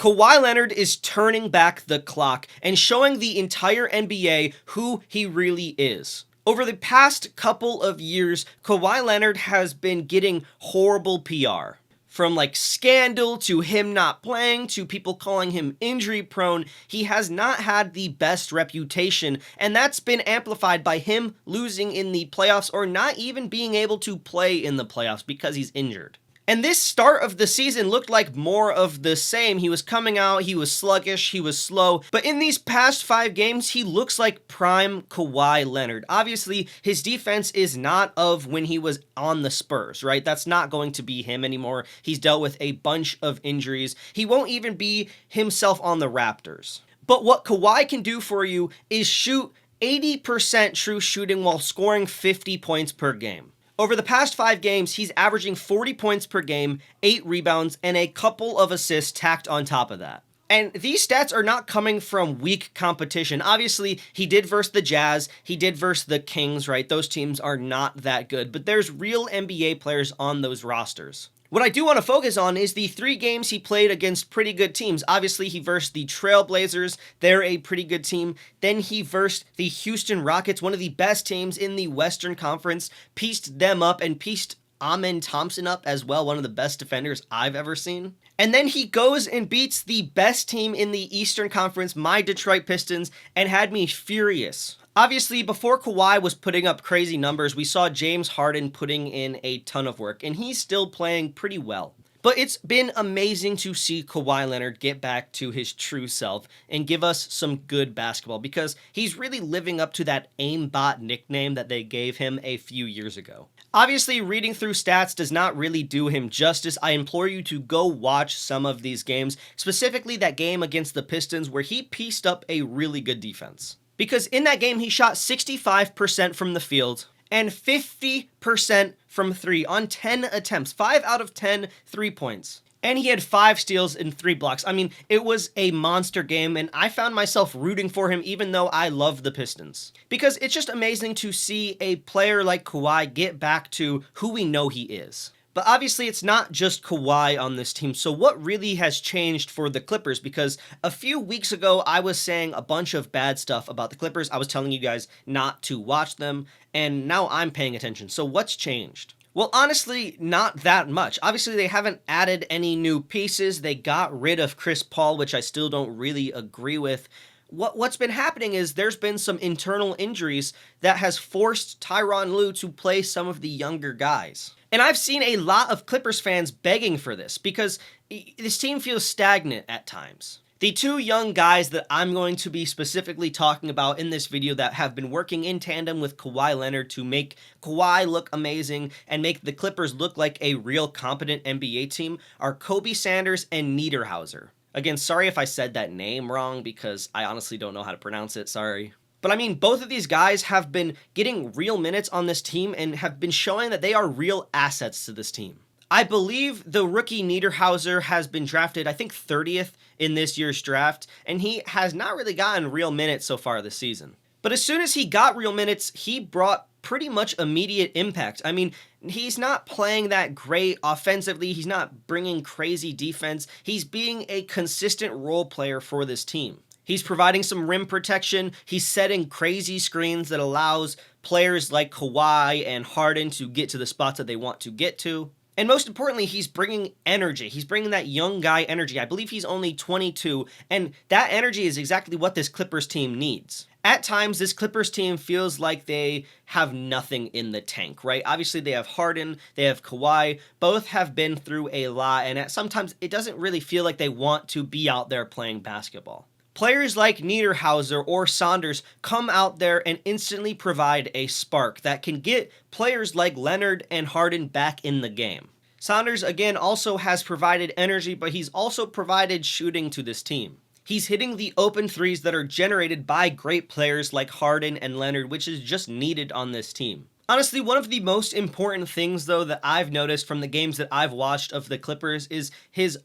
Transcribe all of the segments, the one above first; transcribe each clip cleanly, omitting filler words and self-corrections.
Kawhi Leonard is turning back the clock and showing the entire NBA who he really is. Over the past couple of years, Kawhi Leonard has been getting horrible PR. From like scandal to him not playing to people calling him injury prone, he has not had the best reputation, and that's been amplified by him losing in the playoffs or not even being able to play in the playoffs because he's injured. And this start of the season looked like more of the same. He was coming out, he was sluggish, he was slow, but in these past 5 games, he looks like prime Kawhi Leonard. Obviously, his defense is not of when he was on the Spurs, right? That's not going to be him anymore. He's dealt with a bunch of injuries. He won't even be himself on the Raptors. But what Kawhi can do for you is shoot 80% true shooting while scoring 50 points per game. Over the past 5 games, he's averaging 40 points per game, 8 rebounds, and a couple of assists tacked on top of that. And these stats are not coming from weak competition. Obviously, he did versus the Jazz, he did versus the Kings, right? Those teams are not that good, but there's real NBA players on those rosters. What I do want to focus on is the 3 games he played against pretty good teams. Obviously, he versed the Trailblazers. They're a pretty good team. Then he versed the Houston Rockets, one of the best teams in the Western Conference, pieced them up and pieced Amen Thompson up as well, one of the best defenders I've ever seen. And then he goes and beats the best team in the Eastern Conference, my Detroit Pistons, and had me furious. Obviously, before Kawhi was putting up crazy numbers, we saw James Harden putting in a ton of work, and he's still playing pretty well. But it's been amazing to see Kawhi Leonard get back to his true self and give us some good basketball because he's really living up to that aimbot nickname that they gave him a few years ago. Obviously, reading through stats does not really do him justice. I implore you to go watch some of these games, specifically that game against the Pistons where he pieced up a really good defense. Because in that game, he shot 65% from the field and 50% from 3 on 10 attempts, 5 out of 10 3-points. And he had 5 steals and 3 blocks. I mean, it was a monster game, and I found myself rooting for him even though I love the Pistons. Because it's just amazing to see a player like Kawhi get back to who we know he is. But obviously, it's not just Kawhi on this team, so what really has changed for the Clippers? Because a few weeks ago, I was saying a bunch of bad stuff about the Clippers. I was telling you guys not to watch them, and now I'm paying attention. So what's changed? Well, honestly, not that much. Obviously, they haven't added any new pieces. They got rid of Chris Paul, which I still don't really agree with. What's been happening is there's been some internal injuries that has forced Tyronn Lue to play some of the younger guys. And I've seen a lot of Clippers fans begging for this because this team feels stagnant at times. The 2 young guys that I'm going to be specifically talking about in this video that have been working in tandem with Kawhi Leonard to make Kawhi look amazing and make the Clippers look like a real competent NBA team are Kobe Sanders and Niederhauser. Again, sorry if I said that name wrong because I honestly don't know how to pronounce it, sorry. But I mean, both of these guys have been getting real minutes on this team and have been showing that they are real assets to this team. I believe the rookie Niederhauser has been drafted, I think 30th in this year's draft, and he has not really gotten real minutes so far this season. But as soon as he got real minutes, he brought pretty much immediate impact. I mean, he's not playing that great offensively. He's not bringing crazy defense. He's being a consistent role player for this team. He's providing some rim protection. He's setting crazy screens that allows players like Kawhi and Harden to get to the spots that they want to get to. And most importantly, he's bringing energy. He's bringing that young guy energy. I believe he's only 22, and that energy is exactly what this Clippers team needs. At times, this Clippers team feels like they have nothing in the tank, right? Obviously, they have Harden, they have Kawhi. Both have been through a lot, and sometimes it doesn't really feel like they want to be out there playing basketball. Players like Niederhauser or Saunders come out there and instantly provide a spark that can get players like Leonard and Harden back in the game. Saunders, again, also has provided energy, but he's also provided shooting to this team. He's hitting the open threes that are generated by great players like Harden and Leonard, which is just needed on this team. Honestly, one of the most important things, though, that I've noticed from the games that I've watched of the Clippers is his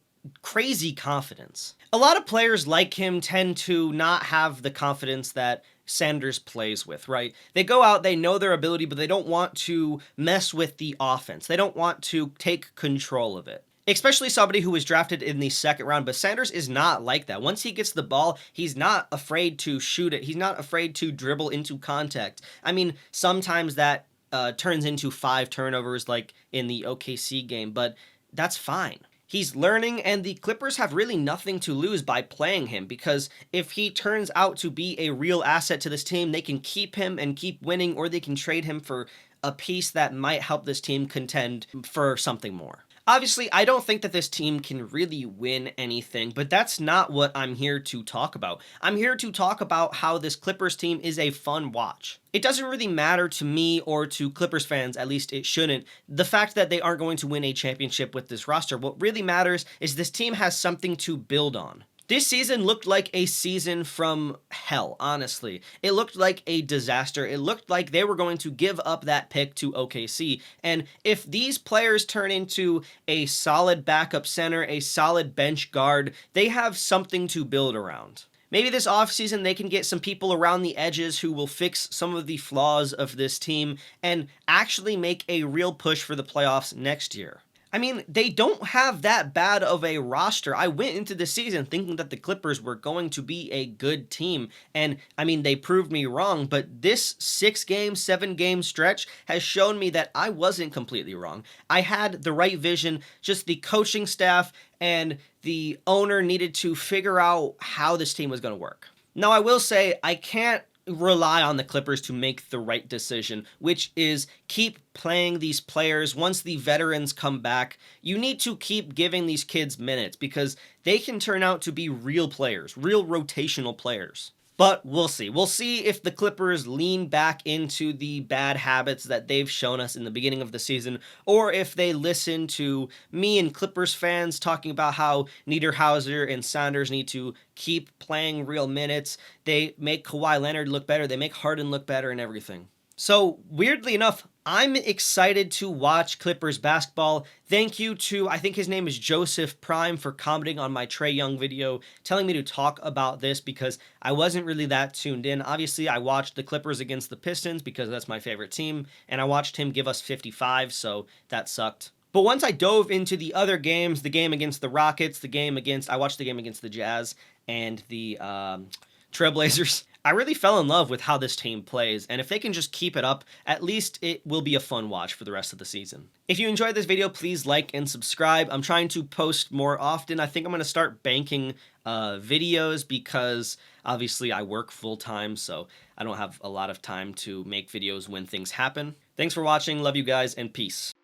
crazy confidence. A lot of players like him tend to not have the confidence that Sanders plays with, right? They go out, they know their ability, but they don't want to mess with the offense. They don't want to take control of it. especially somebody who was drafted in the second round. But Sanders is not like that. Once he gets the ball, he's not afraid to shoot it. He's not afraid to dribble into contact. I mean, sometimes that turns into 5 turnovers like in the OKC game, but that's fine. He's learning, and the Clippers have really nothing to lose by playing him, because if he turns out to be a real asset to this team, they can keep him and keep winning, or they can trade him for a piece that might help this team contend for something more. Obviously, I don't think that this team can really win anything, but that's not what I'm here to talk about. I'm here to talk about how this Clippers team is a fun watch. It doesn't really matter to me or to Clippers fans, at least it shouldn't, the fact that they aren't going to win a championship with this roster. What really matters is this team has something to build on. This season looked like a season from hell, honestly. It looked like a disaster. It looked like they were going to give up that pick to OKC. And if these players turn into a solid backup center, a solid bench guard, they have something to build around. Maybe this offseason they can get some people around the edges who will fix some of the flaws of this team and actually make a real push for the playoffs next year. I mean, they don't have that bad of a roster. I went into the season thinking that the Clippers were going to be a good team, and I mean, they proved me wrong, but this 6-game, 7-game stretch has shown me that I wasn't completely wrong. I had the right vision, just the coaching staff and the owner needed to figure out how this team was going to work. Now, I will say, I can't rely on the Clippers to make the right decision, which is keep playing these players. Once the veterans come back, you need to keep giving these kids minutes because they can turn out to be real players, real rotational players. But we'll see. We'll see if the Clippers lean back into the bad habits that they've shown us in the beginning of the season, or if they listen to me and Clippers fans talking about how Niederhauser and Sanders need to keep playing real minutes. They make Kawhi Leonard look better. They make Harden look better and everything. So, weirdly enough, I'm excited to watch Clippers basketball. Thank you to, I think his name is Joseph Prime, for commenting on my Trae Young video, telling me to talk about this because I wasn't really that tuned in. Obviously, I watched the Clippers against the Pistons because that's my favorite team, and I watched him give us 55, so that sucked. But once I dove into the other games, the game against the Rockets, I watched the game against the Jazz and the Trailblazers, I really fell in love with how this team plays, and if they can just keep it up, at least it will be a fun watch for the rest of the season. If you enjoyed this video, please like and subscribe. I'm trying to post more often. I think I'm going to start banking videos because obviously I work full-time, so I don't have a lot of time to make videos when things happen. Thanks for watching, love you guys, and peace.